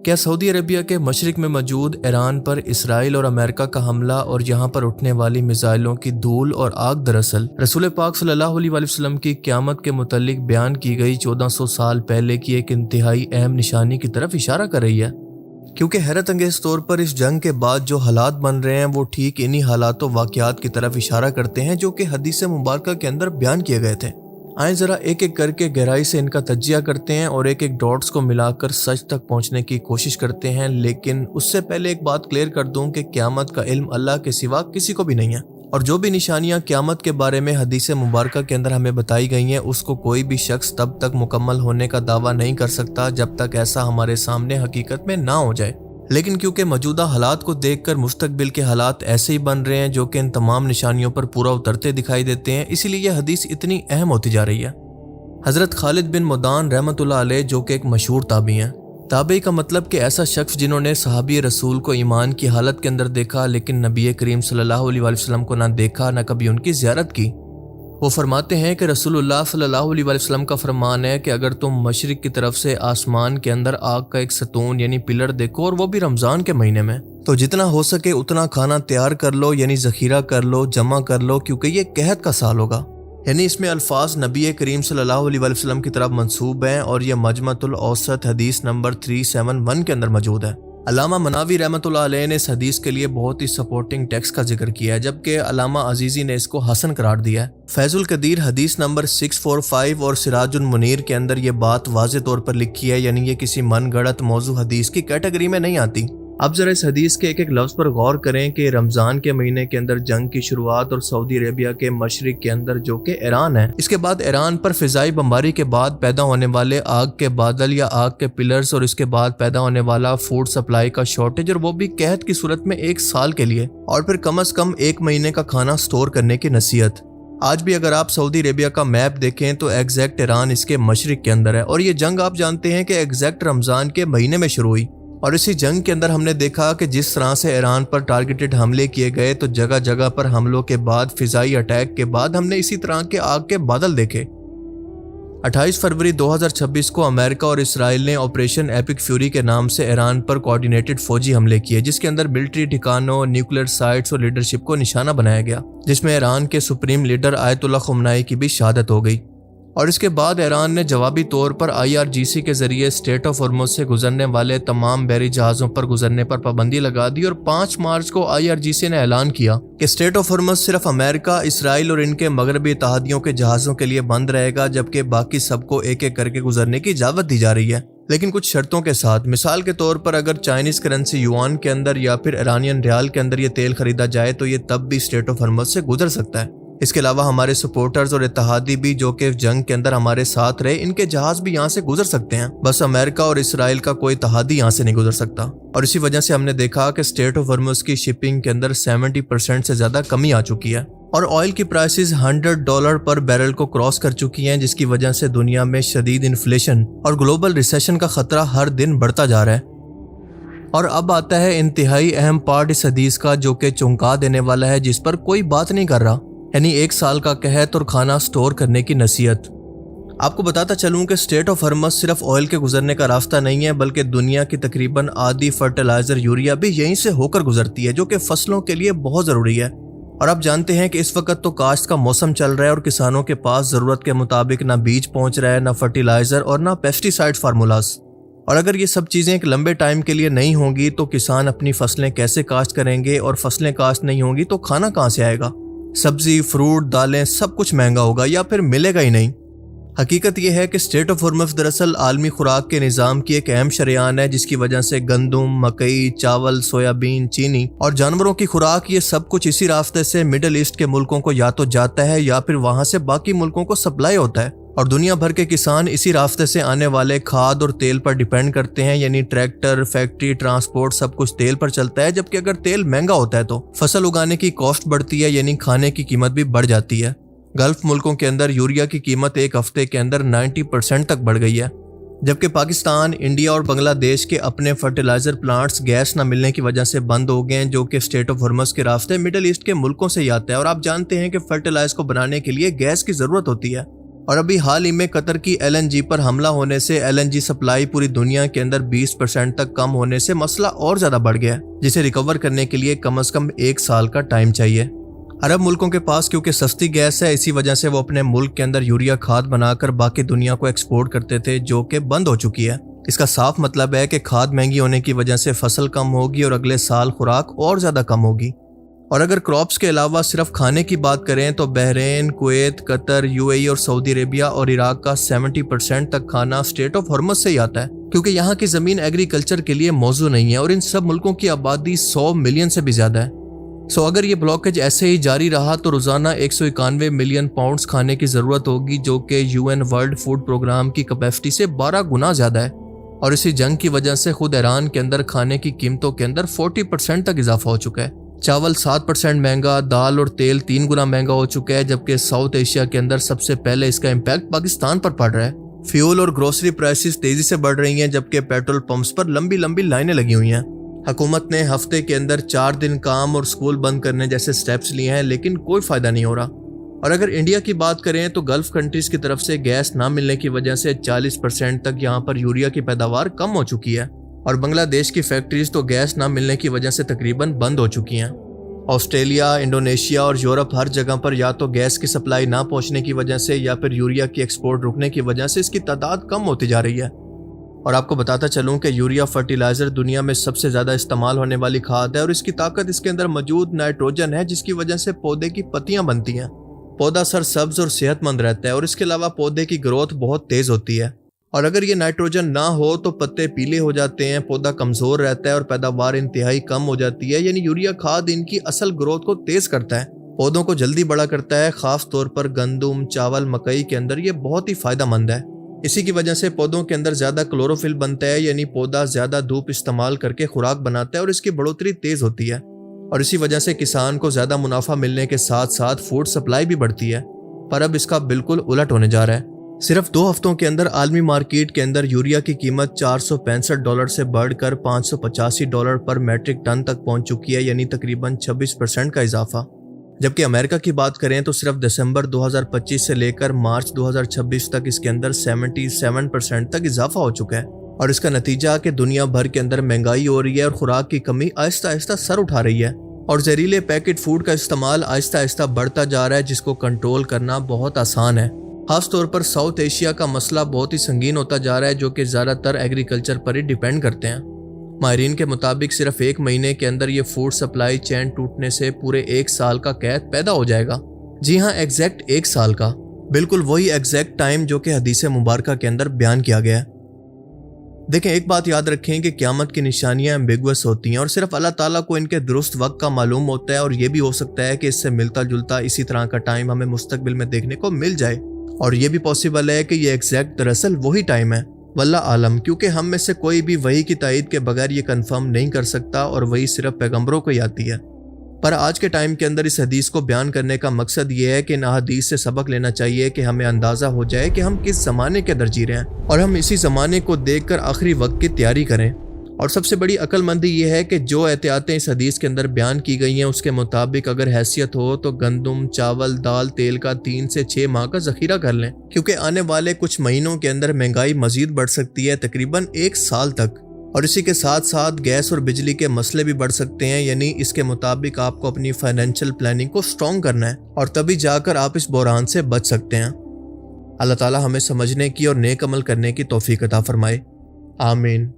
کیا سعودی عربیہ کے مشرق میں موجود ایران پر اسرائیل اور امریکہ کا حملہ اور یہاں پر اٹھنے والی میزائلوں کی دھول اور آگ دراصل رسول پاک صلی اللہ علیہ وسلم کی قیامت کے متعلق بیان کی گئی 1400 سال پہلے کی ایک انتہائی اہم نشانی کی طرف اشارہ کر رہی ہے؟ کیونکہ حیرت انگیز طور پر اس جنگ کے بعد جو حالات بن رہے ہیں وہ ٹھیک انہی حالات و واقعات کی طرف اشارہ کرتے ہیں جو کہ حدیث مبارکہ کے اندر بیان کیے گئے تھے۔ آئیں ذرا ایک ایک کر کے گہرائی سے ان کا تجزیہ کرتے ہیں اور ایک ایک ڈاٹس کو ملا کر سچ تک پہنچنے کی کوشش کرتے ہیں، لیکن اس سے پہلے ایک بات کلیئر کر دوں کہ قیامت کا علم اللہ کے سوا کسی کو بھی نہیں ہے، اور جو بھی نشانیاں قیامت کے بارے میں حدیث مبارکہ کے اندر ہمیں بتائی گئی ہیں اس کو کوئی بھی شخص تب تک مکمل ہونے کا دعویٰ نہیں کر سکتا جب تک ایسا ہمارے سامنے حقیقت میں نہ ہو جائے۔ لیکن کیونکہ موجودہ حالات کو دیکھ کر مستقبل کے حالات ایسے ہی بن رہے ہیں جو کہ ان تمام نشانیوں پر پورا اترتے دکھائی دیتے ہیں، اسی لیے یہ حدیث اتنی اہم ہوتی جا رہی ہے۔ حضرت خالد بن مدان رحمۃ اللہ علیہ جو کہ ایک مشہور تابعی ہیں، تابعی کا مطلب کہ ایسا شخص جنہوں نے صحابی رسول کو ایمان کی حالت کے اندر دیکھا لیکن نبی کریم صلی اللہ علیہ وسلم کو نہ دیکھا نہ کبھی ان کی زیارت کی۔ وہ فرماتے ہیں کہ رسول اللہ صلی اللہ علیہ وسلم کا فرمان ہے کہ اگر تم مشرق کی طرف سے آسمان کے اندر آگ کا ایک ستون یعنی پلر دیکھو اور وہ بھی رمضان کے مہینے میں، تو جتنا ہو سکے اتنا کھانا تیار کر لو، یعنی ذخیرہ کر لو، جمع کر لو، کیونکہ یہ قحط کا سال ہوگا۔ یعنی اس میں الفاظ نبی کریم صلی اللہ علیہ وسلم کی طرف منسوب ہیں اور یہ مجمع الاوسط حدیث نمبر 371 کے اندر موجود ہے۔ علامہ مناوی رحمۃ اللہ علیہ نے اس حدیث کے لیے بہت ہی سپورٹنگ ٹیکسٹ کا ذکر کیا ہے، جبکہ علامہ عزیزی نے اس کو حسن قرار دیا ہے۔ فیض القدیر حدیث نمبر 645 اور سراج المنیر کے اندر یہ بات واضح طور پر لکھی ہے، یعنی یہ کسی من گڑت موضوع حدیث کی کیٹیگری میں نہیں آتی۔ اب ذرا اس حدیث کے ایک ایک لفظ پر غور کریں کہ رمضان کے مہینے کے اندر جنگ کی شروعات اور سعودی عربیہ کے مشرق کے اندر جو کہ ایران ہے، اس کے بعد ایران پر فضائی بمباری کے بعد پیدا ہونے والے آگ کے بادل یا آگ کے پلرز اور اس کے بعد پیدا ہونے والا فوڈ سپلائی کا شارٹیج، اور وہ بھی قحط کی صورت میں 1 سال کے لیے، اور پھر کم از کم 1 مہینے کا کھانا سٹور کرنے کی نصیحت۔ آج بھی اگر آپ سعودی عربیہ کا میپ دیکھیں تو ایگزیکٹ ایران اس کے مشرق کے اندر ہے، اور یہ جنگ آپ جانتے ہیں کہ ایگزیکٹ رمضان کے مہینے میں شروع ہوئی۔ اور اسی جنگ کے اندر ہم نے دیکھا کہ جس طرح سے ایران پر ٹارگیٹڈ حملے کیے گئے تو جگہ جگہ پر حملوں کے بعد فضائی اٹیک کے بعد ہم نے اسی طرح کے آگ کے بادل دیکھے۔ 28 فروری 2026 کو امریکہ اور اسرائیل نے آپریشن ایپک فیوری کے نام سے ایران پر کوارڈینیٹڈ فوجی حملے کیے، جس کے اندر ملٹری ٹھکانوں، نیوکلیر سائٹس اور لیڈرشپ کو نشانہ بنایا گیا، جس میں ایران کے سپریم لیڈر آیت اللہ خمینی کی بھی شہادت ہو گئی۔ اور اس کے بعد ایران نے جوابی طور پر IRGC کے ذریعے اسٹریٹ آف ہرمز سے گزرنے والے تمام بحری جہازوں پر گزرنے پر پابندی لگا دی، اور 5 مارچ کو IRGC نے اعلان کیا کہ اسٹریٹ آف ہرمز صرف امریکہ، اسرائیل اور ان کے مغربی اتحادیوں کے جہازوں کے لیے بند رہے گا، جبکہ باقی سب کو ایک ایک کر کے گزرنے کی اجازت دی جا رہی ہے، لیکن کچھ شرطوں کے ساتھ۔ مثال کے طور پر اگر چائنیز کرنسی یوان کے اندر یا پھر ایرانین ریال کے اندر یہ تیل خریدا جائے تو یہ تب بھی اسٹریٹ آف ہرمز سے گزر سکتا ہے۔ اس کے علاوہ ہمارے سپورٹرز اور اتحادی بھی جو کہ جنگ کے اندر ہمارے ساتھ رہے، ان کے جہاز بھی یہاں سے گزر سکتے ہیں، بس امریکہ اور اسرائیل کا کوئی اتحادی یہاں سے نہیں گزر سکتا۔ اور اسی وجہ سے ہم نے دیکھا کہ اسٹریٹ آف ہرمز کی شپنگ کے اندر 70% سے زیادہ کمی آ چکی ہے، اور آئل کی پرائسز $100 پر بیرل کو کراس کر چکی ہیں، جس کی وجہ سے دنیا میں شدید انفلیشن اور گلوبل ریسیشن کا خطرہ ہر دن بڑھتا جا رہا ہے۔ اور اب آتا ہے انتہائی اہم پارٹ اس حدیث کا جو کہ چونکا دینے والا ہے، جس پر کوئی بات نہیں کر رہا، یعنی 1 سال کا قحط اور کھانا سٹور کرنے کی نصیحت۔ آپ کو بتاتا چلوں کہ اسٹریٹ آف ہرمز صرف آئل کے گزرنے کا راستہ نہیں ہے، بلکہ دنیا کی تقریباً آدھی فرٹیلائزر یوریا بھی یہیں سے ہو کر گزرتی ہے، جو کہ فصلوں کے لیے بہت ضروری ہے۔ اور آپ جانتے ہیں کہ اس وقت تو کاشت کا موسم چل رہا ہے اور کسانوں کے پاس ضرورت کے مطابق نہ بیج پہنچ رہا ہے، نہ فرٹیلائزر اور نہ پیسٹی سائڈ فارمولاز۔ اور اگر یہ سب چیزیں ایک لمبے ٹائم کے لیے نہیں ہوں گی تو کسان اپنی فصلیں کیسے کاشت کریں گے، اور فصلیں کاشت نہیں ہوں گی تو کھانا کہاں سے آئے گا؟ سبزی، فروٹ، دالیں سب کچھ مہنگا ہوگا یا پھر ملے گا ہی نہیں۔ حقیقت یہ ہے کہ اسٹریٹ آف ہرمز دراصل عالمی خوراک کے نظام کی ایک اہم شریان ہے، جس کی وجہ سے گندم، مکئی، چاول، سویابین، چینی اور جانوروں کی خوراک، یہ سب کچھ اسی راستے سے مڈل ایسٹ کے ملکوں کو یا تو جاتا ہے یا پھر وہاں سے باقی ملکوں کو سپلائی ہوتا ہے، اور دنیا بھر کے کسان اسی راستے سے آنے والے کھاد اور تیل پر ڈیپینڈ کرتے ہیں، یعنی ٹریکٹر، فیکٹری، ٹرانسپورٹ سب کچھ تیل پر چلتا ہے، جبکہ اگر تیل مہنگا ہوتا ہے تو فصل اگانے کی کاسٹ بڑھتی ہے، یعنی کھانے کی قیمت بھی بڑھ جاتی ہے۔ گلف ملکوں کے اندر یوریا کی قیمت 1 ہفتے کے اندر 90% تک بڑھ گئی ہے، جبکہ پاکستان، انڈیا اور بنگلہ دیش کے اپنے فرٹیلائزر پلانٹس گیس نہ ملنے کی وجہ سے بند ہو گئے ہیں، جو کہ اسٹریٹ آف ہرمز کے راستے مڈل ایسٹ کے ملکوں سے ہی آتا ہے، اور آپ جانتے ہیں کہ فرٹیلائز کو بنانے کے لیے گیس کی ضرورت ہوتی ہے۔ اور ابھی حال ہی میں قطر کی LNG پر حملہ ہونے سے LNG سپلائی پوری دنیا کے اندر 20% تک کم ہونے سے مسئلہ اور زیادہ بڑھ گیا ہے، جسے ریکور کرنے کے لیے کم از کم 1 سال کا ٹائم چاہیے۔ عرب ملکوں کے پاس کیونکہ سستی گیس ہے، اسی وجہ سے وہ اپنے ملک کے اندر یوریا کھاد بنا کر باقی دنیا کو ایکسپورٹ کرتے تھے، جو کہ بند ہو چکی ہے۔ اس کا صاف مطلب ہے کہ کھاد مہنگی ہونے کی وجہ سے فصل کم ہوگی اور اگلے سال خوراک اور زیادہ کم ہوگی۔ اور اگر کراپس کے علاوہ صرف کھانے کی بات کریں تو بحرین، کویت، قطر، UAE اور سعودی عربیہ اور عراق کا 70% تک کھانا اسٹیٹ آف ہرمز سے ہی آتا ہے، کیونکہ یہاں کی زمین ایگریکلچر کے لیے موزوں نہیں ہے اور ان سب ملکوں کی آبادی 100 ملین سے بھی زیادہ ہے۔ اگر یہ بلاکیج ایسے ہی جاری رہا تو روزانہ 191 ملین پاؤنڈز کھانے کی ضرورت ہوگی، جو کہ UN ورلڈ فوڈ پروگرام کی کیپیسٹی سے 12 گنا زیادہ ہے۔ اور اسی جنگ کی وجہ سے خود ایران کے اندر کھانے کی قیمتوں کے اندر 40% تک اضافہ ہو چکا ہے۔ چاول 7% مہنگا، دال اور تیل 3 گنا مہنگا ہو چکا ہے، جبکہ ساؤتھ ایشیا کے اندر سب سے پہلے اس کا امپیکٹ پاکستان پر پڑ رہا ہے۔ فیول اور گروسری پرائسز تیزی سے بڑھ رہی ہیں، جبکہ پیٹرول پمپس پر لمبی لمبی لائنیں لگی ہوئی ہیں۔ حکومت نے ہفتے کے اندر 4 دن کام اور سکول بند کرنے جیسے سٹیپس لیے ہیں، لیکن کوئی فائدہ نہیں ہو رہا۔ اور اگر انڈیا کی بات کریں تو گلف کنٹریز کی طرف سے گیس نہ ملنے کی وجہ سے 40% تک یہاں پر یوریا کی پیداوار کم ہو چکی ہے، اور بنگلہ دیش کی فیکٹریز تو گیس نہ ملنے کی وجہ سے تقریباً بند ہو چکی ہیں۔ آسٹریلیا، انڈونیشیا اور یورپ ہر جگہ پر یا تو گیس کی سپلائی نہ پہنچنے کی وجہ سے یا پھر یوریا کی ایکسپورٹ رکنے کی وجہ سے اس کی تعداد کم ہوتی جا رہی ہے۔ اور آپ کو بتاتا چلوں کہ یوریا فرٹیلائزر دنیا میں سب سے زیادہ استعمال ہونے والی کھاد ہے، اور اس کی طاقت اس کے اندر موجود نائٹروجن ہے، جس کی وجہ سے پودے کی پتیاں بنتی ہیں۔ پودا سرسبز اور صحت مند رہتا ہے، اور اس کے علاوہ پودے کی گروتھ بہت تیز ہوتی ہے۔ اور اگر یہ نائٹروجن نہ ہو تو پتے پیلے ہو جاتے ہیں، پودا کمزور رہتا ہے اور پیداوار انتہائی کم ہو جاتی ہے۔ یعنی یوریا کھاد ان کی اصل گروتھ کو تیز کرتا ہے، پودوں کو جلدی بڑا کرتا ہے، خاص طور پر گندم، چاول، مکئی کے اندر یہ بہت ہی فائدہ مند ہے۔ اسی کی وجہ سے پودوں کے اندر زیادہ کلوروفل بنتا ہے، یعنی پودا زیادہ دھوپ استعمال کر کے خوراک بناتا ہے اور اس کی بڑھوتری تیز ہوتی ہے، اور اسی وجہ سے کسان کو زیادہ منافع ملنے کے ساتھ ساتھ فوڈ سپلائی بھی بڑھتی ہے۔ پر اب اس کا بالکل الٹ ہونے جا رہا ہے۔ صرف 2 ہفتوں کے اندر عالمی مارکیٹ کے اندر یوریا کی قیمت $465 سے بڑھ کر $585 پر میٹرک ٹن تک پہنچ چکی ہے، یعنی تقریباً 26% کا اضافہ۔ جبکہ امریکہ کی بات کریں تو صرف دسمبر 2025 سے لے کر مارچ 2026 تک اس کے اندر 77% تک اضافہ ہو چکا ہے، اور اس کا نتیجہ کہ دنیا بھر کے اندر مہنگائی ہو رہی ہے اور خوراک کی کمی آہستہ آہستہ سر اٹھا رہی ہے، اور زہریلے پیکٹ فوڈ کا استعمال آہستہ آہستہ بڑھتا جا رہا ہے، جس کو کنٹرول کرنا بہت آسان ہے۔ خاص طور پر ساؤتھ ایشیا کا مسئلہ بہت ہی سنگین ہوتا جا رہا ہے، جو کہ زیادہ تر ایگریکلچر پر ہی ڈیپینڈ کرتے ہیں۔ ماہرین کے مطابق صرف 1 مہینے کے اندر یہ فوڈ سپلائی چین ٹوٹنے سے پورے 1 سال کا قحط پیدا ہو جائے گا۔ جی ہاں، ایگزیکٹ 1 سال کا، بالکل وہی ایگزیکٹ ٹائم جو کہ حدیث مبارکہ کے اندر بیان کیا گیا ہے۔ دیکھیں، ایک بات یاد رکھیں کہ قیامت کی نشانیاں ایمبیگوس ہوتی ہیں، اور صرف اللہ تعالیٰ کو ان کے درست وقت کا معلوم ہوتا ہے، اور یہ بھی ہو سکتا ہے کہ اس سے ملتا جلتا اسی طرح کا ٹائم ہمیں مستقبل میں دیکھنے کو مل جائے، اور یہ بھی پاسبل ہے کہ یہ ایگزیکٹ دراصل وہی ٹائم ہے۔ واللہ عالم، کیونکہ ہم میں سے کوئی بھی وحی کی تائید کے بغیر یہ کنفرم نہیں کر سکتا، اور وہی صرف پیغمبروں کو ہی آتی ہے۔ پر آج کے ٹائم کے اندر اس حدیث کو بیان کرنے کا مقصد یہ ہے کہ ان حدیث سے سبق لینا چاہیے کہ ہمیں اندازہ ہو جائے کہ ہم کس زمانے کے اندر جی رہے ہیں، اور ہم اسی زمانے کو دیکھ کر آخری وقت کی تیاری کریں۔ اور سب سے بڑی عقل مندی یہ ہے کہ جو احتیاطیں اس حدیث کے اندر بیان کی گئی ہیں اس کے مطابق اگر حیثیت ہو تو گندم، چاول، دال، تیل کا 3 سے 6 ماہ کا ذخیرہ کر لیں، کیونکہ آنے والے کچھ مہینوں کے اندر مہنگائی مزید بڑھ سکتی ہے، تقریباً 1 سال تک، اور اسی کے ساتھ ساتھ گیس اور بجلی کے مسئلے بھی بڑھ سکتے ہیں۔ یعنی اس کے مطابق آپ کو اپنی فائنینشیل پلاننگ کو سٹرونگ کرنا ہے، اور تبھی جا کر آپ اس بحران سے بچ سکتے ہیں۔ اللہ تعالی ہمیں سمجھنے کی اور نیک عمل کرنے کی توفیق عطا فرمائے، آمین۔